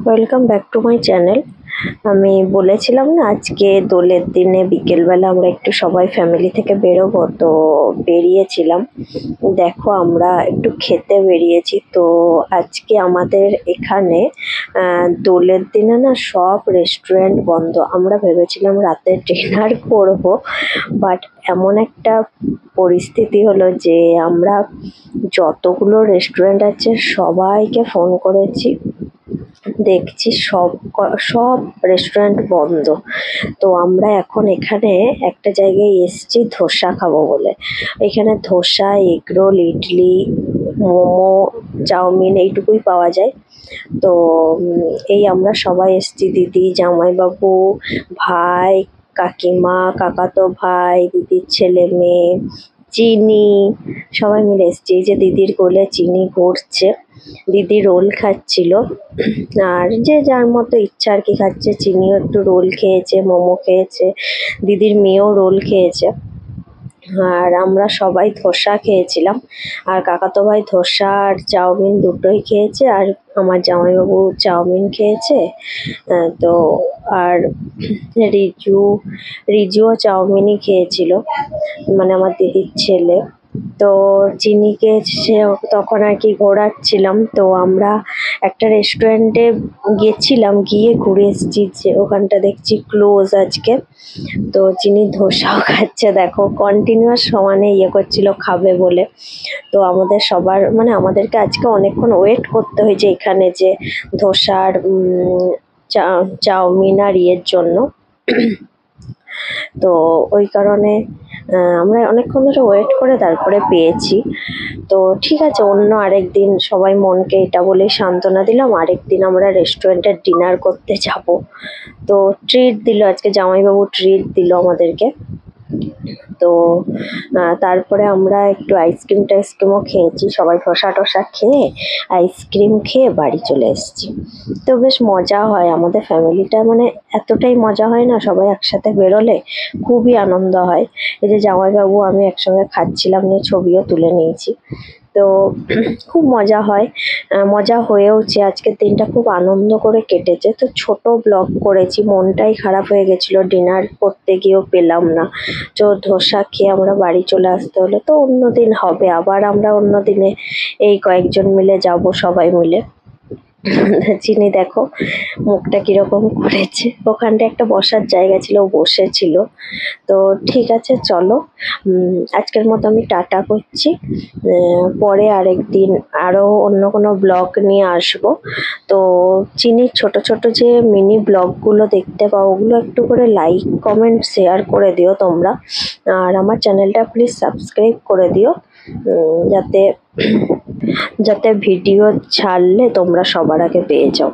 Welcome back to my channel. আমি বলেছিলাম না আজকে দোলের দিনে বিকেলবেলা আমরা একটু সবাই ফ্যামিলি থেকে বেরোবো, তো বেরিয়েছিলাম। দেখো আমরা একটু খেতে বেরিয়েছি। তো আজকে আমাদের এখানে দোলের দিনে না সব রেস্টুরেন্ট বন্ধ। আমরা ভেবেছিলাম রাতে ডিনার করব, বাট এমন একটা পরিস্থিতি হলো যে আমরা যতগুলো রেস্টুরেন্ট আছে সবাইকে ফোন করেছি, দেখছি সব রেস্টুরেন্ট বন্ধ। তো আমরা এখন এখানে একটা জায়গায় এসছি ধোসা খাবো বলে। এখানে ধোসা, এগরোল, ইডলি, মোমো, চাউমিন এইটুকুই পাওয়া যায়। তো এই আমরা সবাই এসছি, দিদি, জামাইবাবু, ভাই, কাকিমা, কাকাতো ভাই, দিদির ছেলে মেয়ে, চিনি, সবাই মিলে এসছি। এই যে দিদির কোলে চিনি ঘুরছে, দিদি রোল খাচ্ছিল, আর যে যার মতো ইচ্ছা আর কি খাচ্ছে। চিনিও একটু রোল খেয়েছে, মোমো খেয়েছে, দিদির মেয়েও রোল খেয়েছে, আর আমরা সবাই ধোসা খেয়েছিলাম। আর কাকাতো ভাই ধোসা আর চাউমিন দুটোই খেয়েছে, আর আমার জামাইবাবু চাউমিন খেয়েছে। তো আর রিজুও চাউমিনই খেয়েছিল, মানে আমার দিদির ছেলে। তো চিনিকে সে তখন আর কি ঘোরাচ্ছিলাম। তো আমরা একটা রেস্টুরেন্টে গেছিলাম, গিয়ে ঘুরে এসেছি, যে ওখানটা দেখছি ক্লোজ আজকে। তো চিনি ধোসাও খাচ্ছে, দেখো কন্টিনিউয়াস সমানে করছিল খাবে বলে। তো আমাদের সবার মানে আমাদেরকে আজকে অনেকক্ষণ ওয়েট করতে হয়েছে এখানে, যে ধোসার চাউমিন আর জন্য। তো ওই কারণে আমরা অনেকক্ষণ ধরে ওয়েট করে তারপরে পেয়েছি। তো ঠিক আছে, অন্য আরেকদিন সবাই মনকে এটা বলে সান্ত্বনা দিলাম, আরেকদিন আমরা রেস্টুরেন্টে ডিনার করতে যাব। তো ট্রিট দিল আজকে জামাইবাবু, ট্রিট দিল আমাদেরকে। তো তারপরে আমরা একটু আইসক্রিমও খেয়েছি, সবাই ধোসা টোসা খেয়ে আইসক্রিম খেয়ে বাড়ি চলে এসেছি। তো বেশ মজা হয় আমাদের ফ্যামিলিটা, মানে এতটাই মজা হয় না সবাই একসাথে বেরোলে, খুবই আনন্দ হয়। এই যে জামাইবাবু আমি একসঙ্গে খাচ্ছিলাম, নিয়ে ছবিও তুলে নিয়েছি। তো খুব মজা হয়, মজা হয়েওছে। আজকের দিনটা খুব আনন্দ করে কেটেছে। তো ছোট ব্লগ করেছি, মনটাই খারাপ হয়ে গেছিলো, ডিনার করতে গিয়েও পেলাম না। তো ধোসা খেয়ে আমরা বাড়ি চলে আসতে হলো। তো অন্য দিন হবে, আবার আমরা অন্য দিনে এই কয়েকজন মিলে যাব, সবাই মিলে। চিনি দেখো মুখটা কিরকম করেছে, ওখানটা একটা বসার জায়গা ছিল, ও বসেছিল। তো ঠিক আছে, চলো আজকের মতো আমি টাটা করছি। পরে আরেকদিন আরও অন্য কোনো ব্লগ নিয়ে আসবো। তো চিনির ছোট ছোট যে মিনি ব্লগগুলো দেখতে পাও, ওগুলো একটু করে লাইক, কমেন্ট, শেয়ার করে দিও তোমরা। আর আমার চ্যানেলটা প্লিজ সাবস্ক্রাইব করে দিও, যাতে ভিডিও ছাড়লে তোমরা সবার আগে পেয়ে যাও।